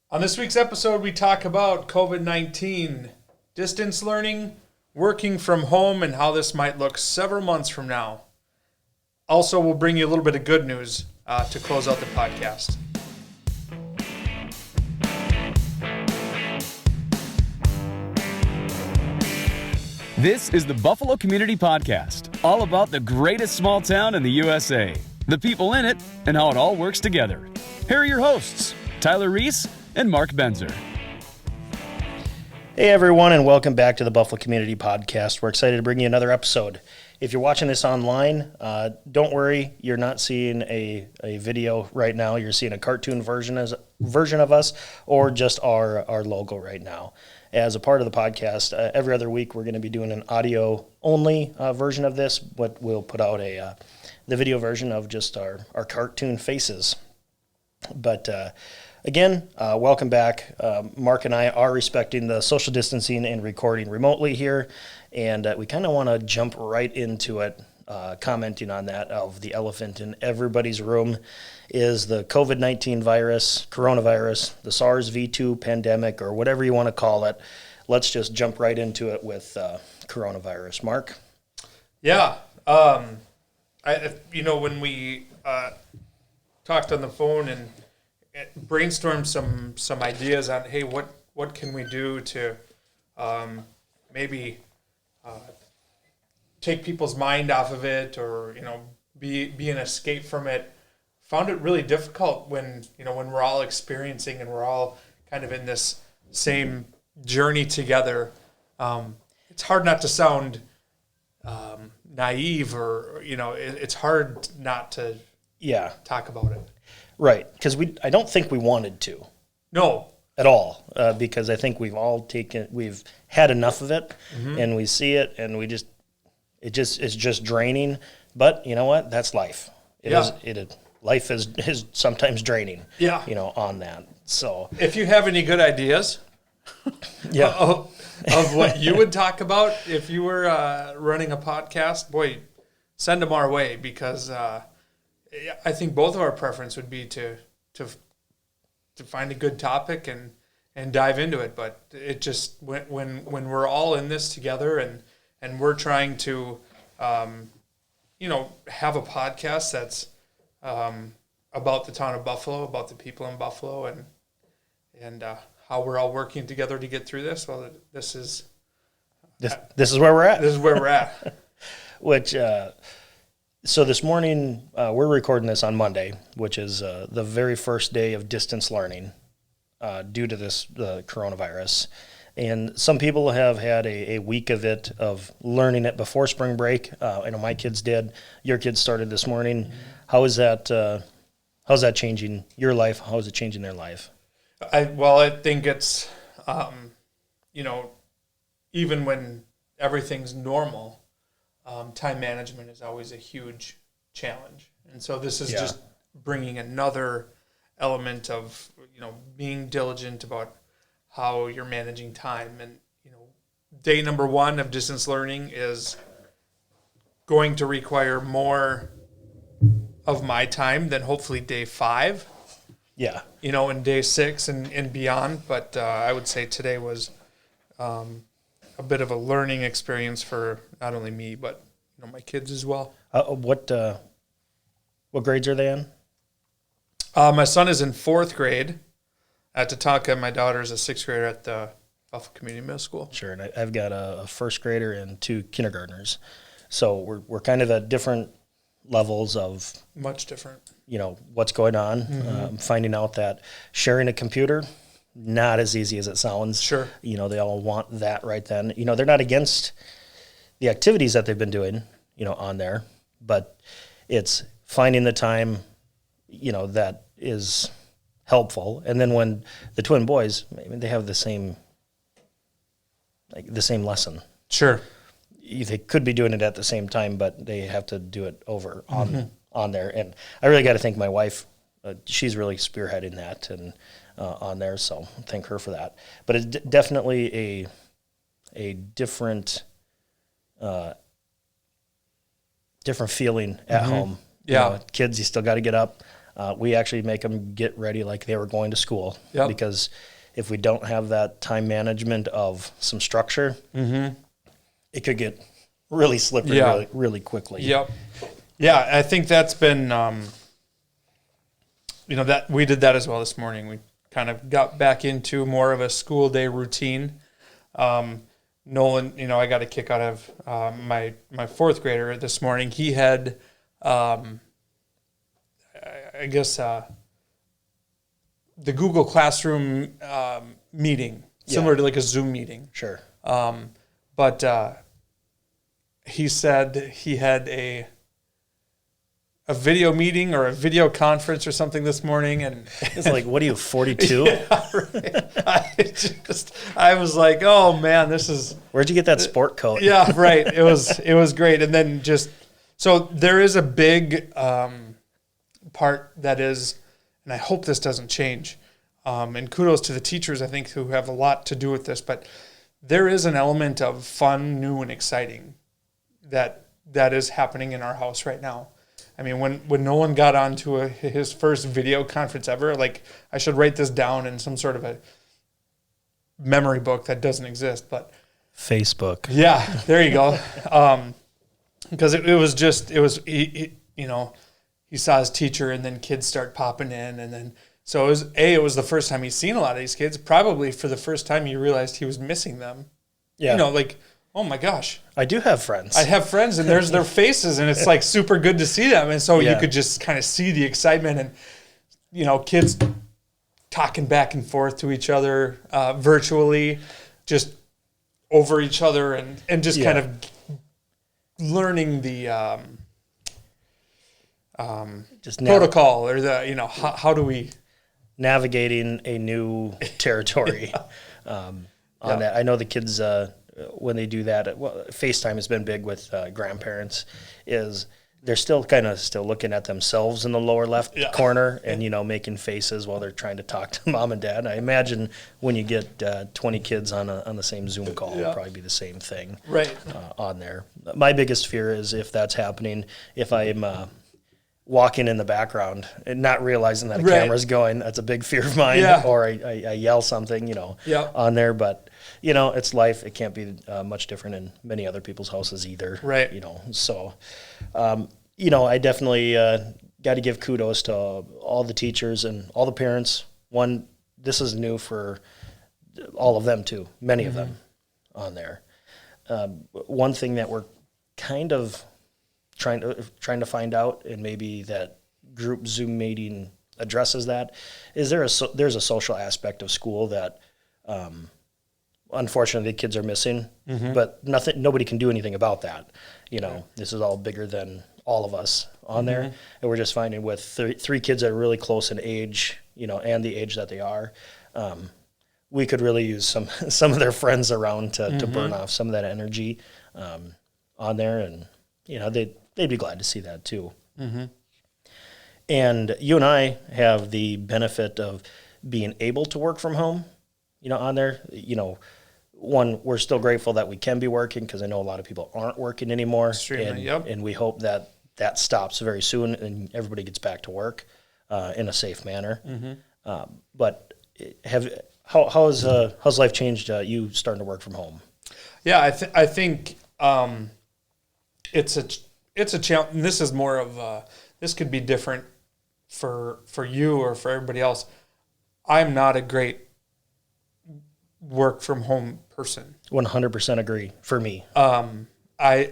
On this week's episode, we talk about COVID-19, distance learning, working from home, and how this might look several months from now. Also, we'll bring you a little bit of good news to close out the podcast. This is the Buffalo Community Podcast, all about the greatest small town in the USA, the people in it, and how it all works together. Here are your hosts, Tyler Reese and Mark Benzer. Hey everyone, and welcome back to the Buffalo Community Podcast. We're excited to bring you another episode. If you're watching this online, don't worry, you're not seeing a video right now. You're seeing a cartoon version of us, or just our logo right now. As a part of the podcast, every other week we're going to be doing an audio-only version of this, but we'll put out the video version of just our cartoon faces. But again, welcome back. Mark and I are respecting the social distancing and recording remotely here, and we kind of want to jump right into it, commenting on that of the elephant in everybody's room is the COVID-19 virus, coronavirus, the SARS-V2 pandemic, or whatever you want to call it. Let's just jump right into it with coronavirus. Mark? Yeah. When we talked on the phone and brainstormed some ideas on, hey, what can we do to maybe take people's mind off of it, or be an escape from it. Found it really difficult when we're all experiencing and we're all kind of in this same journey together. It's hard not to sound naive, or it's hard not to talk about it. Right, because I don't think we wanted to. No. At all, because I think we've had enough of it, and we see it, and it's just draining. But you know what? That's life. Life is sometimes draining. Yeah. On that. So if you have any good ideas, of what you would talk about if you were running a podcast, boy, send them our way, because I think both of our preference would be to find a good topic and dive into it. But it just, when we're all in this together and we're trying to have a podcast that's about the town of Buffalo, about the people in Buffalo, and how we're all working together to get through this. Well, this is where we're at. This is where we're at. Which so this morning we're recording this on Monday, which is the very first day of distance learning due to the coronavirus. And some people have had a week of it, of learning it before spring break. I know my kids did. Your kids started this morning. Mm-hmm. How's that changing your life? How is it changing their life? I think it's, even when everything's normal, time management is always a huge challenge. And so this is just bringing another element of, being diligent about how you're managing time. And, day number 1 of distance learning is going to require more of my time than hopefully day 5. Yeah. And day 6 and beyond. But I would say today was a bit of a learning experience for not only me, but my kids as well. What grades are they in? My son is in 4th grade at Tatanka. My daughter is a 6th grader at the Buffalo Community Middle School. Sure, and I've got a 1st grader and 2 kindergartners. So we're kind of at different levels of... Much different. What's going on. Finding out that sharing a computer, not as easy as it sounds. Sure. They all want that right then. They're not against the activities that they've been doing, on there, but it's finding the time, that is helpful. And then when the twin boys, they have the same lesson. Sure. They could be doing it at the same time, but they have to do it over on there. And I really got to thank my wife. She's really spearheading that and on there, so thank her for that. But it's definitely a different feeling at home. Yeah. Kids, you still got to get up. We actually make them get ready like they were going to school, Yep. because if we don't have that time management of some structure, it could get really slippery really quickly. Yep. Yeah, I think that's been, that we did that as well this morning. We kind of got back into more of a school day routine. Nolan, I got a kick out of my fourth grader this morning. He had, the Google Classroom meeting, similar to like a Zoom meeting. Sure. But he said he had a video meeting or a video conference or something this morning, and It's like, what are you, 42? yeah, right. I was like, oh man, this is. Where'd you get that sport coat? Yeah, right. It was great, and then so there is a big part that is, and I hope this doesn't change. And kudos to the teachers, I think, who have a lot to do with this, but there is an element of fun, new, and exciting that is happening in our house right now. I mean, when Nolan got onto his first video conference ever, like, I should write this down in some sort of a memory book that doesn't exist, but Facebook. yeah, there you go. Because he saw his teacher, and then kids start popping in, and then so it was the first time he's seen a lot of these kids. Probably for the first time, he realized he was missing them. Yeah. Like, oh my gosh, I do have friends. I have friends, and there's their faces, and it's like super good to see them. And so you could just kind of see the excitement, and kids talking back and forth to each other virtually, just over each other, and just kind of learning the just protocol, or the how do we navigating a new territory on that. I know the kids, when they do that, FaceTime has been big with grandparents, is they're still looking at themselves in the lower left corner and, making faces while they're trying to talk to mom and dad. I imagine when you get 20 kids on the same Zoom call, it'll probably be the same thing on there. My biggest fear is if that's happening, if I'm walking in the background and not realizing that a camera's going, that's a big fear of mine. Or I yell something, on there. But, it's life. It can't be much different in many other people's houses either. Right. So, I definitely got to give kudos to all the teachers and all the parents. One, this is new for all of them too, many of them on there. One thing that we're kind of trying to find out, and maybe that group Zoom meeting addresses that, is there's a social aspect of school that unfortunately the kids are missing, but nobody can do anything about that. This is all bigger than all of us on there, and we're just finding with three kids that are really close in age, and the age that they are, we could really use some of their friends around to burn off some of that energy on there, and they'd be glad to see that too. And you and I have the benefit of being able to work from home, on there. One, we're still grateful that we can be working, because I know a lot of people aren't working anymore. And we hope that stops very soon and everybody gets back to work in a safe manner. But how's life changed you starting to work from home? Yeah, I think it's a challenge, and this is more of this could be different for you or for everybody else. I'm not a great work from home person. 100% agree for me. I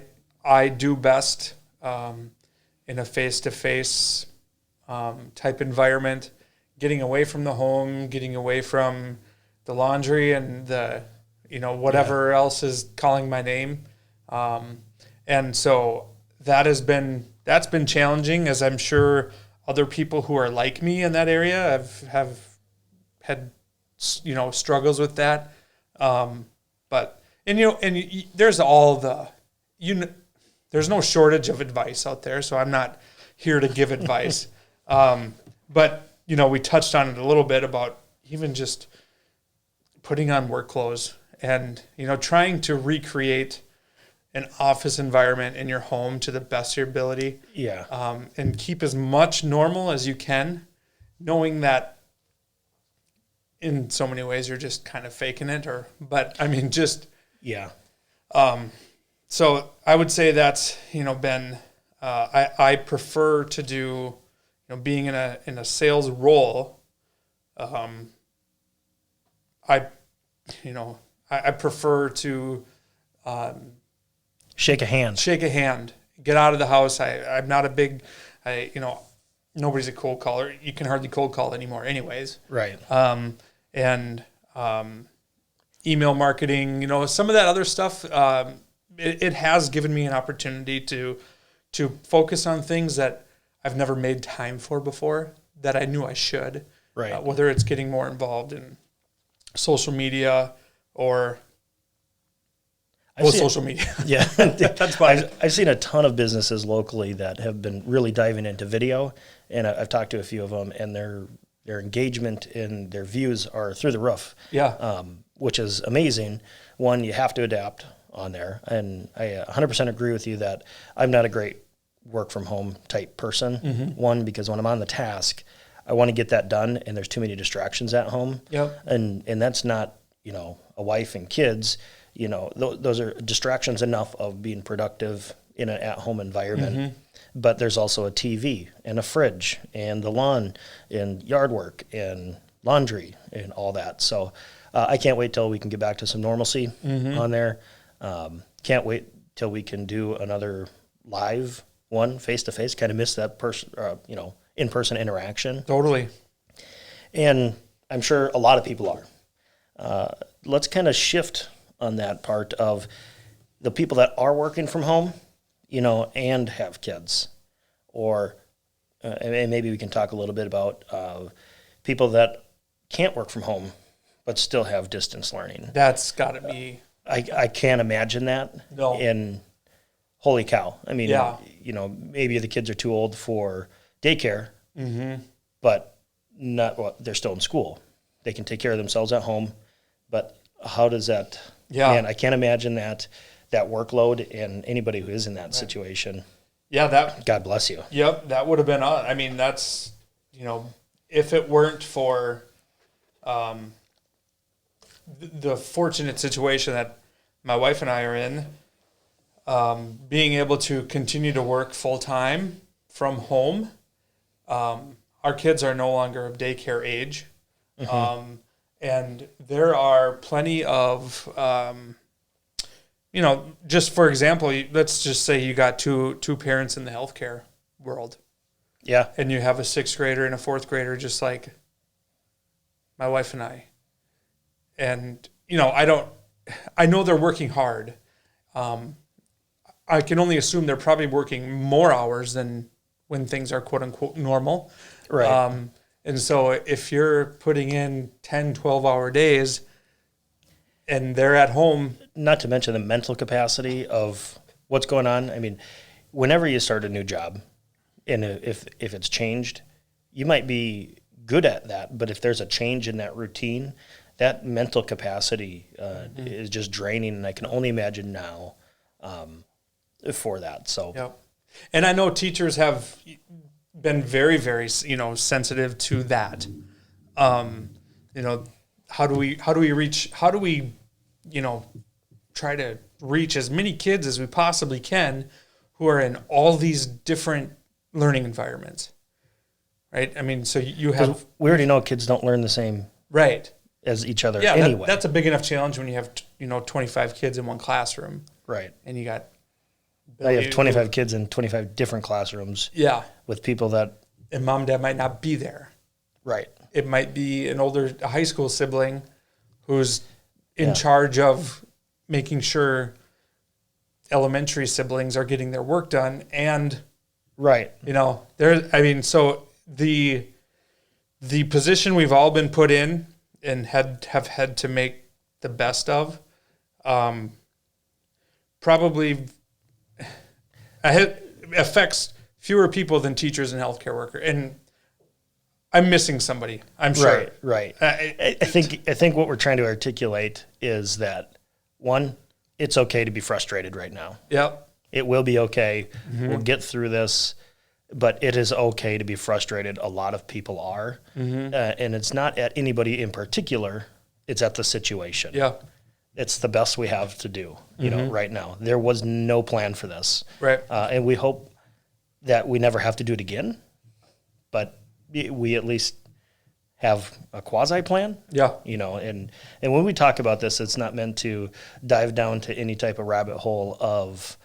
do best in a face-to-face type environment, getting away from the home, getting away from the laundry and the whatever else is calling my name, and so that's been challenging, as I'm sure other people who are like me in that area have had struggles with that. But there's there's no shortage of advice out there, so I'm not here to give advice. But we touched on it a little bit about even just putting on work clothes and trying to recreate an office environment in your home to the best of your ability. Yeah. And keep as much normal as you can, knowing that in so many ways you're just kind of faking it, but I mean, just, Yeah. so I would say that's, been, I prefer to do, being in a sales role. I prefer to, Shake a hand. get out of the house. I'm not a big, nobody's a cold caller. You can hardly cold call anymore anyways. Right. And email marketing, some of that other stuff, it has given me an opportunity to focus on things that I've never made time for before that I knew I should. Right. Whether it's getting more involved in social media or social media. Yeah. That's fine. I've seen a ton of businesses locally that have been really diving into video, and I've talked to a few of them, and their engagement and their views are through the roof. Yeah. Which is amazing. One, you have to adapt on there, and I 100% agree with you that I'm not a great work from home type person. Mm-hmm. One, because when I'm on the task, I want to get that done, and there's too many distractions at home. Yep. And that's not, a wife and kids. Those are distractions enough of being productive in an at-home environment. Mm-hmm. But there's also a TV and a fridge and the lawn and yard work and laundry and all that. So I can't wait till we can get back to some normalcy on there. Can't wait till we can do another live one face-to-face. Kind of miss that in-person interaction. Totally. And I'm sure a lot of people are. Let's kind of shift on that part of the people that are working from home, and have kids, or and maybe we can talk a little bit about people that can't work from home but still have distance learning. That's got to be. I can't imagine that. No. And holy cow! I mean, Yeah. Maybe the kids are too old for daycare, but they're still in school. They can take care of themselves at home, but how does that? Yeah. Man, I can't imagine that workload, and anybody who is in that situation. Yeah, God bless you. Yep, that would have been. I mean, that's if it weren't for the fortunate situation that my wife and I are in, being able to continue to work full time from home. Our kids are no longer of daycare age. And there are plenty of, just for example, let's just say you got two parents in the healthcare world. Yeah. And you have a 6th grader and a 4th grader, just like my wife and I. And, I know they're working hard. I can only assume they're probably working more hours than when things are quote unquote normal. Right. And so if you're putting in 10, 12-hour days and they're at home. Not to mention the mental capacity of what's going on. I mean, whenever you start a new job, and if it's changed, you might be good at that. But if there's a change in that routine, that mental capacity is just draining. And I can only imagine now for that. So. Yep. And I know teachers have been very, very, sensitive to that. How do we try to reach as many kids as we possibly can who are in all these different learning environments, right? I mean, so you have... We already know kids don't learn the same right as each other anyway. That's a big enough challenge when you have, 25 kids in one classroom. Right. And you got... I have 25 kids in 25 different classrooms. Yeah. With people that... And mom and dad might not be there. Right. It might be a high school sibling who's in charge of making sure elementary siblings are getting their work done. And, right. So the position we've all been put in and have had to make the best of, probably affects fewer people than teachers and healthcare workers. And I'm missing somebody, I'm sure. Right. I think what we're trying to articulate is that, one, it's okay to be frustrated right now. Yep. It will be okay. We'll get through this, but it is okay to be frustrated. A lot of people are. And it's not at anybody in particular. It's at the situation. Yeah. It's the best we have to do, you know, right now. There was no plan for this. Right. And we hope that we never have to do it again, but we at least have a quasi plan. Yeah. You know, and when we talk about this, it's not meant to dive down to any type of rabbit hole of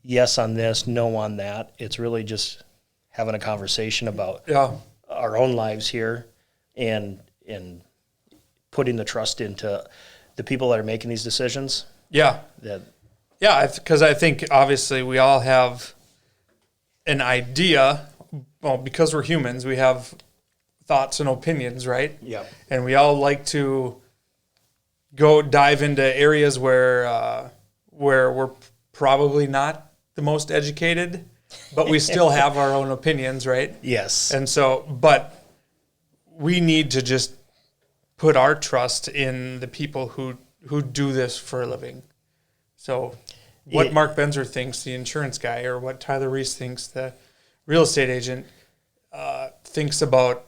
yes on this, no on that. It's really just having a conversation about our own lives here and putting the trust into the people that are making these decisions. Yeah. Yeah, because I think obviously we all have an idea. Well, because we're humans, we have thoughts and opinions, right? Yeah. And we all like to go dive into areas where we're probably not the most educated, but we still have our own opinions, right? Yes. And so, but we need to just put our trust in the people who do this for a living. So what Mark Benzer thinks, the insurance guy, or what Tyler Reese thinks, the real estate agent, thinks about,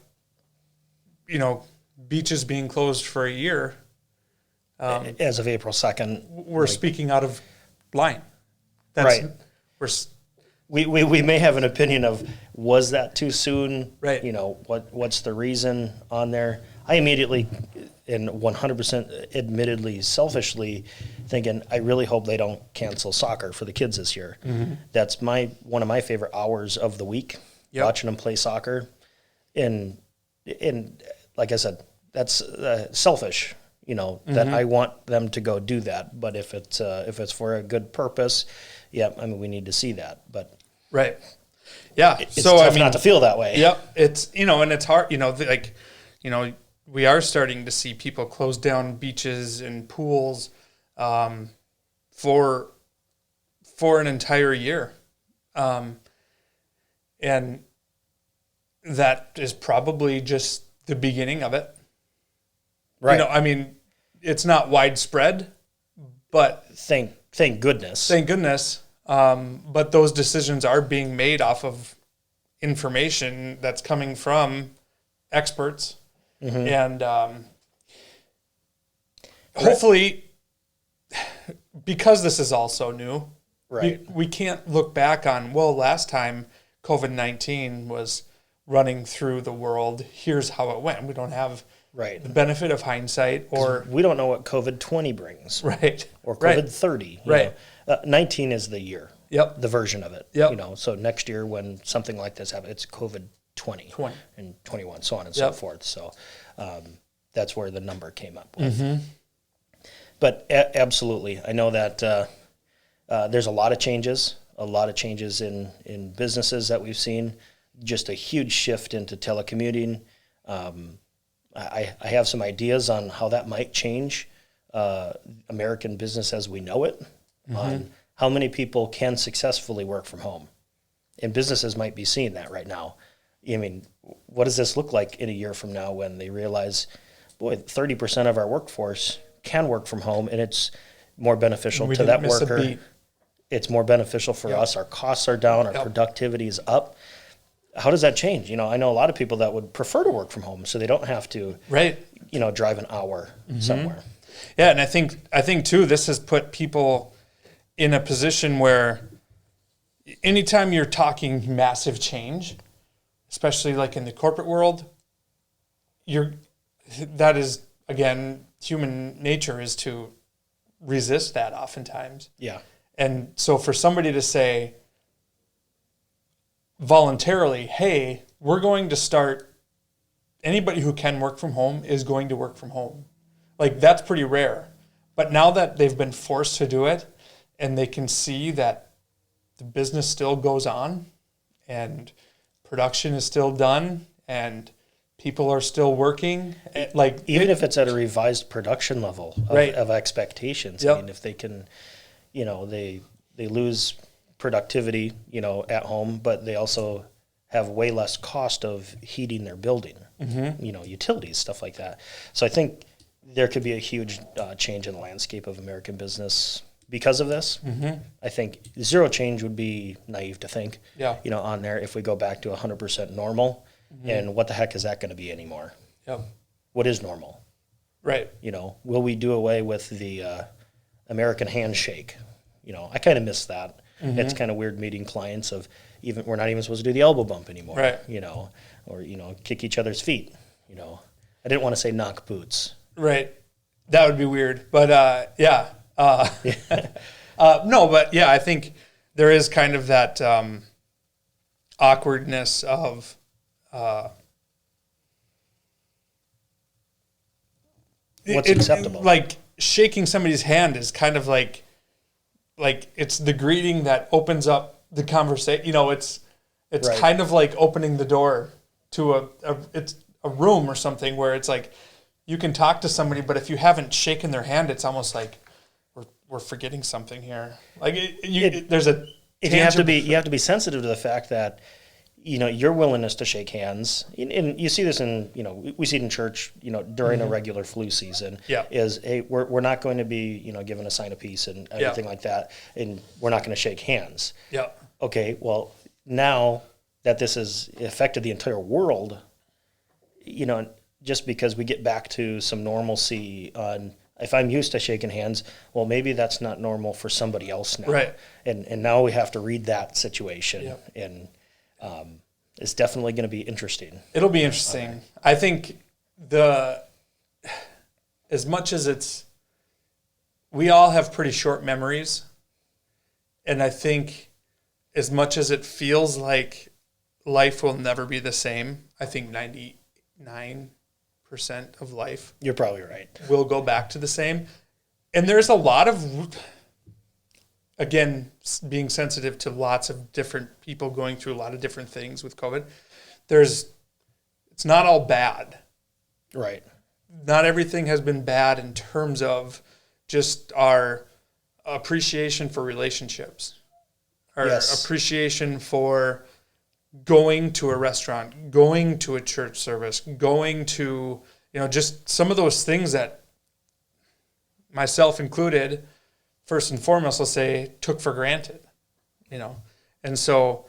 you know, beaches being closed for a year. As of April 2nd. We're speaking out of line. Right. We're We may have an opinion of, was that too soon? Right. You know, what's the reason on there? I immediately, and 100% admittedly, selfishly, thinking, I really hope they don't cancel soccer for the kids this year. That's one of my favorite hours of the week, watching them play soccer. And like I said, that's selfish, you know, that I want them to go do that. But if it's for a good purpose, I mean, we need to see that. But right. Yeah. It's tough not to feel that way. Yep. It's, you know, and it's hard, you know, like, you know, we are starting to see people close down beaches and pools for an entire year. And that is probably just the beginning of it. Right. You know, I mean, it's not widespread, but Thank goodness. thank goodness. But those decisions are being made off of information that's coming from experts. And hopefully, because this is all so new, Right. we can't look back on, well, last time COVID-19 was running through the world, here's how it went. We don't have Right. the benefit of hindsight, or We don't know what COVID-20 brings. right, Or right. COVID-30. Right. 19 is the year. Yep. The version of it. Yep. You know, so next year when something like this happens, it's COVID-20. 20. And 21, so on and so Yep. forth. So that's where the number came up with. But absolutely, I know that there's a lot of changes in businesses that we've seen, just a huge shift into telecommuting. I have some ideas on how that might change American business as we know it, on how many people can successfully work from home. And businesses might be seeing that right now. I mean, what does this look like in a year from now when they realize, boy, 30% of our workforce can work from home, and it's more beneficial to that worker. It's more beneficial for us. Our costs are down. Our productivity is up. How does that change? You know, I know a lot of people that would prefer to work from home so they don't have to, you know, drive an hour somewhere. Yeah, and I think too, this has put people in a position where anytime you're talking massive change, especially like in the corporate world, that is, again, human nature is to resist that oftentimes. Yeah. And so for somebody to say voluntarily, hey, we're going to start, anybody who can work from home is going to work from home. Like, that's pretty rare. But now that they've been forced to do it and they can see that the business still goes on and production is still done and people are still working, like even if it's at a revised production level of expectations. I mean, if they can, you know, they lose productivity, you know, at home, but they also have way less cost of heating their building, you know, utilities, stuff like that. So I think there could be a huge change in the landscape of American business because of this. I think zero change would be naive to think, on there if we go back to 100% normal. And what the heck is that going to be anymore? What is normal? Right. Will we do away with the American handshake? I kind of miss that. It's kind of weird meeting clients of we're not even supposed to do the elbow bump anymore, right? Or kick each other's feet. I didn't want to say knock boots. Right. That would be weird, but yeah. No, but yeah, I think there is kind of that awkwardness of what's acceptable. Like shaking somebody's hand is kind of like it's the greeting that opens up the conversation. It's right. Kind of like opening the door to it's a room or something where it's like you can talk to somebody, but if you haven't shaken their hand, it's almost like we're forgetting something here. Like there's a you have to be sensitive to the fact that your willingness to shake hands, and you see this in we see it in church during a regular flu season. Is we're not going to be given a sign of peace and everything like that, and we're not going to shake hands. Okay, well now that this has affected the entire world, just because we get back to some normalcy on. If I'm used to shaking hands, well, maybe that's not normal for somebody else now. Right. And now we have to read that situation. And it's definitely going to be interesting. It'll be interesting. I think as much as we all have pretty short memories. And I think as much as it feels like life will never be the same, I think 99% of life, you're probably right, will go back to the same. And there's a lot of, again, being sensitive to lots of different people going through a lot of different things with COVID. It's not all bad. Right. Not everything has been bad in terms of just our appreciation for relationships, our appreciation for going to a restaurant, going to a church service, going to, just some of those things that myself included, first and foremost, let's say, took for granted, And so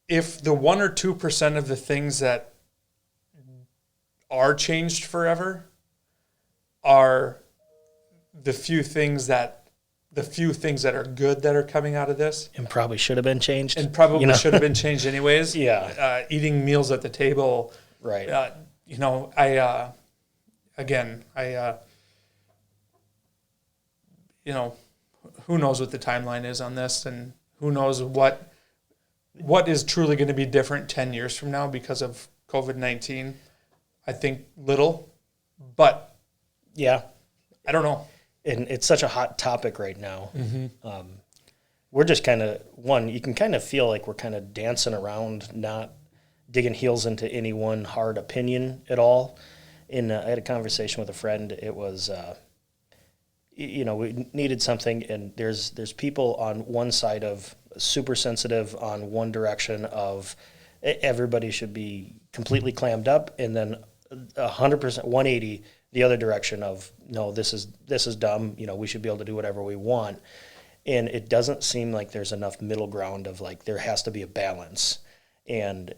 if the 1 or 2% of the things that are changed forever are the few things that are good that are coming out of this. And probably should have been changed. And probably should have been changed anyways. Eating meals at the table. Right. Who knows what the timeline is on this, and who knows what is truly going to be different 10 years from now because of COVID-19. I think little, but yeah, I don't know. And it's such a hot topic right now. We're just kind of, you can kind of feel like we're kind of dancing around, not digging heels into any one hard opinion at all. I had a conversation with a friend. It was, we needed something, and there's people on one side of super sensitive on one direction of everybody should be completely clammed up, and then 100%, 180 the other direction of, no, this is dumb. We should be able to do whatever we want. And it doesn't seem like there's enough middle ground of like, there has to be a balance. And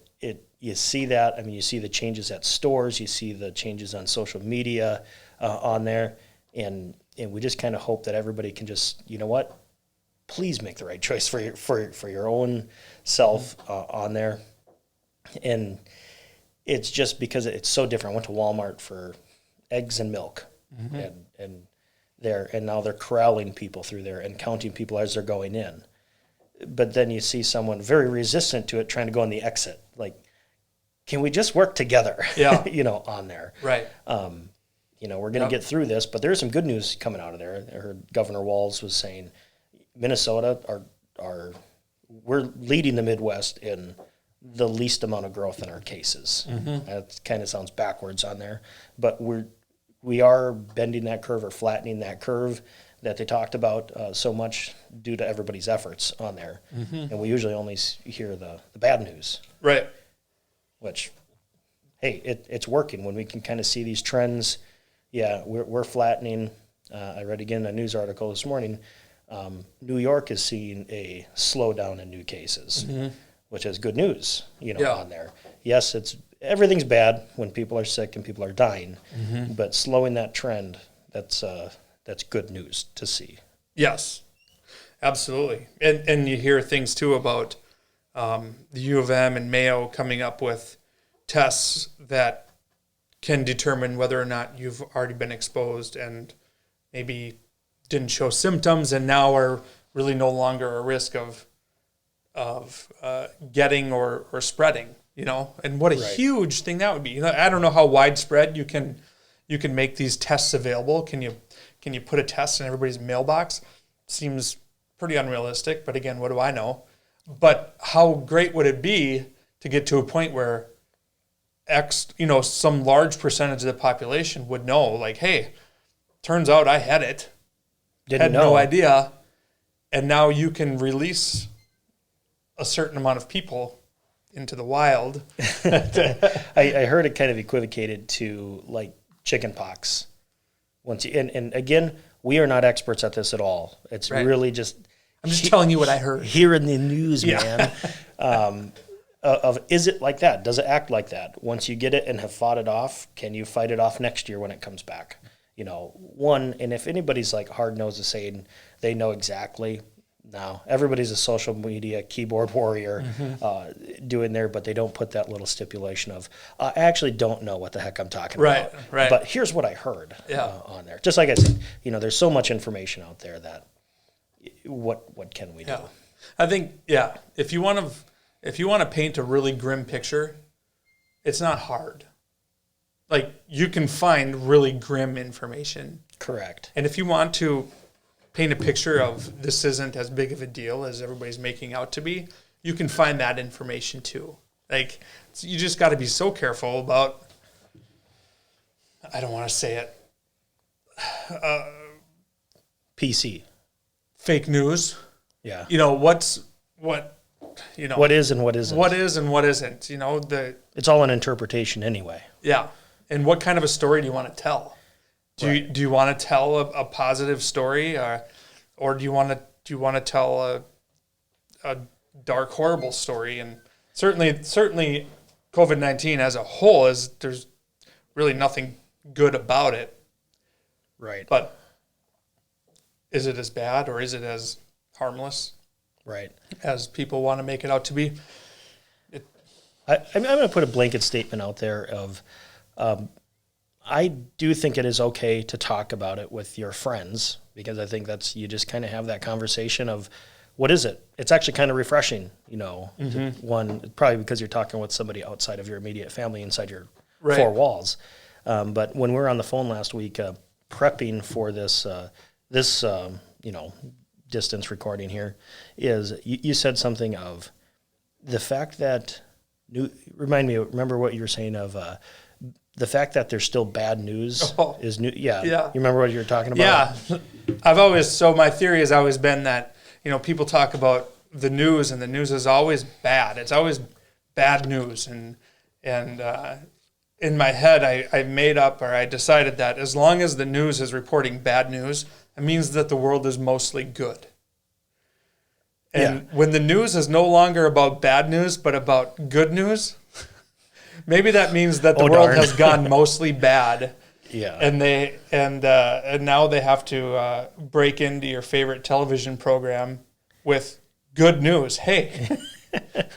you see that, you see the changes at stores, you see the changes on social media on there. And we just kind of hope that everybody can just, please make the right choice for your own self on there. And it's just because it's so different. I went to Walmart for eggs and milk, and now they're corralling people through there and counting people as they're going in. But then you see someone very resistant to it trying to go on the exit. Like, can we just work together? Yeah. On there. Right. We're going to get through this, but there's some good news coming out of there. I heard Governor Walz was saying Minnesota we're leading the Midwest in the least amount of growth in our cases. That kind of sounds backwards on there, but we are bending that curve or flattening that curve that they talked about so much due to everybody's efforts on there. And we usually only hear the bad news. Right. Which, hey, it's working when we can kind of see these trends Yeah, we're flattening. I read again a news article this morning. New York is seeing a slowdown in new cases, which is good news, on there. Yes, everything's bad when people are sick and people are dying, but slowing that trend, that's good news to see. Yes, absolutely. And you hear things too about the U of M and Mayo coming up with tests that can determine whether or not you've already been exposed and maybe didn't show symptoms and now are really no longer a risk of getting or spreading, and what a huge thing that would be. I don't know how widespread you can make these tests available. Can you put a test in everybody's mailbox? Seems pretty unrealistic, but again, what do I know? But how great would it be to get to a point where some large percentage of the population would know, like, hey, turns out I had it. Had no idea. And now you can release a certain amount of people into the wild. I heard it kind of equivocated to like chicken pox. And again, we are not experts at this at all. It's really just... I'm just telling you what I heard. Here in the news, man. Is it like that? Does it act like that? Once you get it and have fought it off, can you fight it off next year when it comes back? And if anybody's like hard-nosed to saying they know exactly, no. Everybody's a social media keyboard warrior doing there, but they don't put that little stipulation of, I actually don't know what the heck I'm talking about. Right. But here's what I heard on there. Just like I said, there's so much information out there that what can we do? I think, if you want to paint a really grim picture, it's not hard. Like, you can find really grim information. Correct. And if you want to paint a picture of this isn't as big of a deal as everybody's making out to be, you can find that information too. Like, you just got to be so careful about, I don't want to say it, PC. Fake news. Yeah. What is and what isn't. What is and what isn't. It's all an interpretation anyway. Yeah. And what kind of a story do you want to tell? Do you want to tell a positive story, or do you want to tell a dark, horrible story? And certainly, COVID-19 as a whole there's really nothing good about it. Right. But is it as bad or is it as harmless? Right. As people want to make it out to be? I'm going to put a blanket statement out there of. I do think it is okay to talk about it with your friends, because I think you just kind of have that conversation of what is it? It's actually kind of refreshing, one, probably because you're talking with somebody outside of your immediate family inside your four walls. But when we were on the phone last week, prepping for this distance recording here, is you said something of the fact that remember what you were saying of the fact that there's still bad news is new. Yeah. You remember what you were talking about? Yeah. My theory has always been that, people talk about the news and the news is always bad. It's always bad news. And in my head, I made up, or I decided that as long as the news is reporting bad news, it means that the world is mostly good. And when the news is no longer about bad news, but about good news, maybe that means that the world has gone mostly bad. Yeah. And now they have to break into your favorite television program with good news. Hey,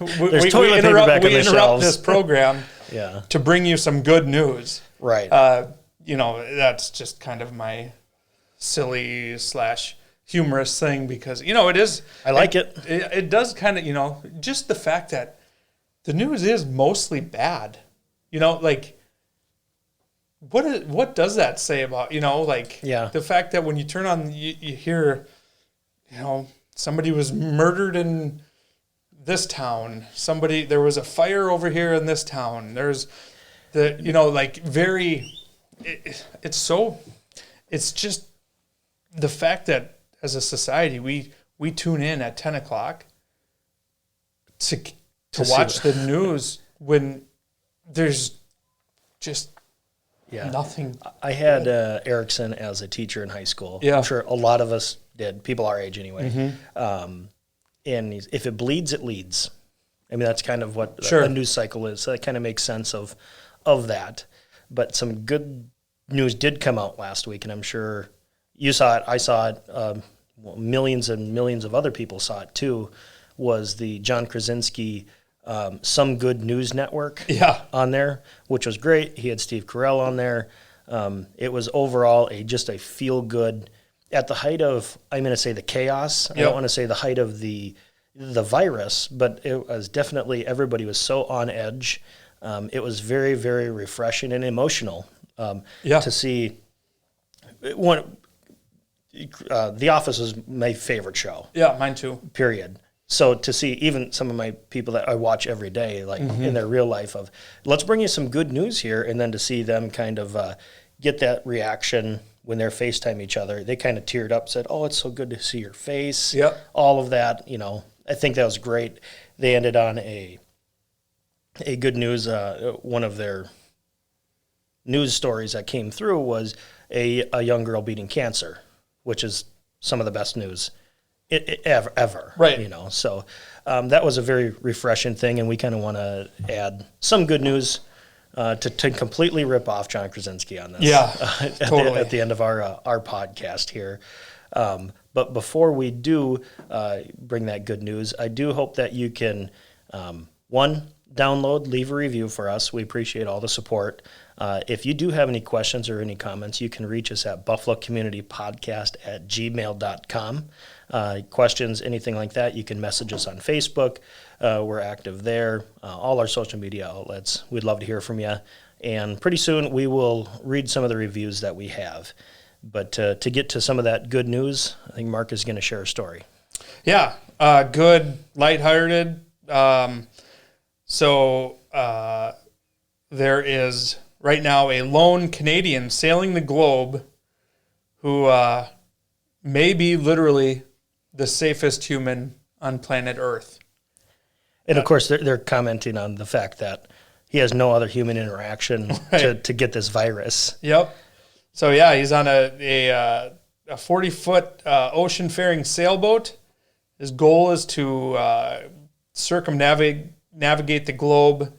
we interrupt this program to bring you some good news. Right. That's just kind of my silly / humorous thing, because it is. I like it. It does kind of just the fact that the news is mostly bad. What does that say about the fact that when you turn on, you hear, somebody was murdered in this town. There was a fire over here in this town. There's it's just the fact that as a society, we tune in at 10 o'clock to watch the news when there's just Yeah. nothing. I had Erickson as a teacher in high school. Yeah. I'm sure a lot of us did, people our age anyway. And if it bleeds, it leads. I mean, that's kind of what a news cycle is. So that kind of makes sense of that. But some good news did come out last week, and I'm sure you saw it, I saw it, millions and millions of other people saw it too, was the John Krasinski Some Good News Network on there, which was great. He had Steve Carell on there. It was overall just a feel-good, at the height of, I'm going to say the chaos. I don't want to say the height of the virus, but it was definitely, everybody was so on edge. It was very, very refreshing and emotional to see. The Office was my favorite show. Yeah, mine too. Period. So to see even some of my people that I watch every day, like in their real life, of let's bring you some good news here, and then to see them kind of get that reaction when they're FaceTime each other, they kind of teared up, said, "Oh, it's so good to see your face." Yep. All of that, I think that was great. They ended on a good news. One of their news stories that came through was a young girl beating cancer, which is some of the best news ever. Right. So that was a very refreshing thing, and we kind of want to add some good news to completely rip off John Krasinski on this. Yeah, totally. At the end of our podcast here. But before we do bring that good news, I do hope that you can, download, leave a review for us. We appreciate all the support. If you do have any questions or any comments, you can reach us at buffalocommunitypodcast@gmail.com. Questions, anything like that, you can message us on Facebook. We're active there. All our social media outlets. We'd love to hear from you. And pretty soon we will read some of the reviews that we have. But to get to some of that good news, I think Mark is going to share a story. Yeah, good, lighthearted. So there is right now a lone Canadian sailing the globe who may be literally the safest human on planet Earth. And of course, they're commenting on the fact that he has no other human interaction to get this virus. Yep. So yeah, he's on a 40-foot ocean-faring sailboat. His goal is to navigate the globe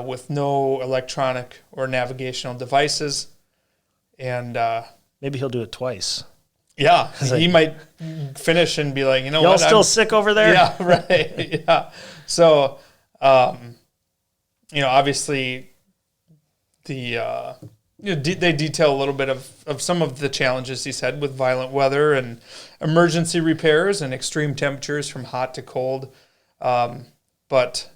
with no electronic or navigational devices. And maybe he'll do it twice. Yeah, he might finish and be like, y'all what? Still sick over there? Yeah, right. Yeah. So, obviously, they detail a little bit of some of the challenges he's had with violent weather and emergency repairs and extreme temperatures from hot to cold. But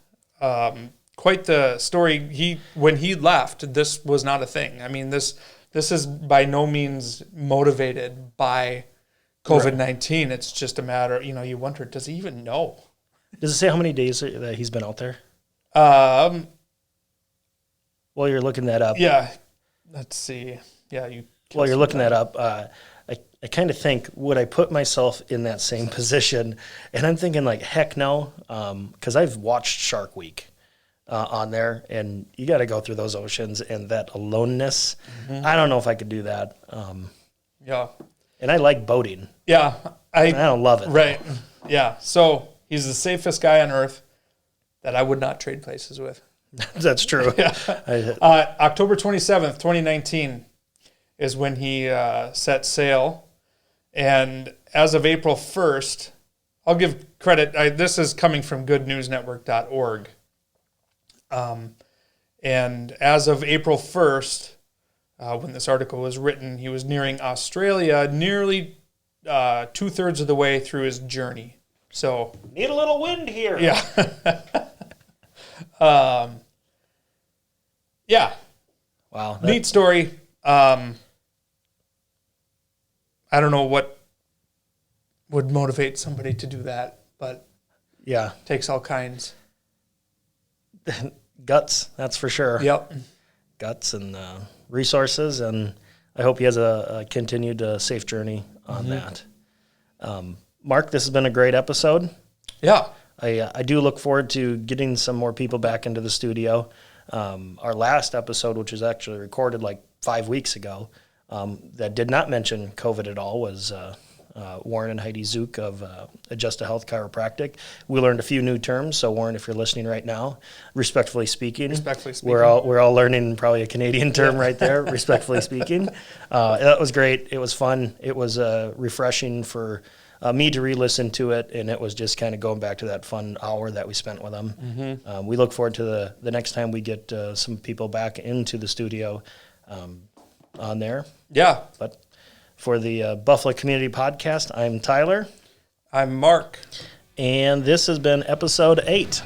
quite the story. When he left, this was not a thing. I mean, this is by no means motivated by COVID-19. It's just a matter, you wonder, does he even know? Does it say how many days that he's been out there? Well, you're looking that up. Yeah. Let's see. Yeah. While you're looking that up, I kind of think, would I put myself in that same position? And I'm thinking like, heck no, because I've watched Shark Week. On there, and you got to go through those oceans and that aloneness. I don't know if I could do that. Yeah. And I like boating. Yeah. I don't love it. Right. Yeah. So he's the safest guy on earth that I would not trade places with. That's true. Yeah. October 27th, 2019 is when he set sail. And as of April 1st, I'll give credit. This is coming from goodnewsnetwork.org. And as of April 1st, when this article was written, he was nearing Australia, nearly 2/3 of the way through his journey. So need a little wind here. Yeah. Yeah. Wow. Neat story. I don't know what would motivate somebody to do that, but yeah, takes all kinds. Guts, that's for sure. Yep. Guts and resources, and I hope he has a continued safe journey on that. Mark, this has been a great episode. Yeah. I do look forward to getting some more people back into the studio. Our last episode, which was actually recorded like 5 weeks ago, that did not mention COVID at all, was Warren and Heidi Zook of Adjust to Health Chiropractic. We learned a few new terms, so Warren, if you're listening right now, respectfully speaking, we're all learning probably a Canadian term right there. Respectfully speaking, that was great. It was fun. It was refreshing for me to re-listen to it, and it was just kind of going back to that fun hour that we spent with them. Mm-hmm. We look forward to the next time we get some people back into the studio on there. Yeah. But for the Buffalo Community Podcast, I'm Tyler. I'm Mark. And this has been episode 8.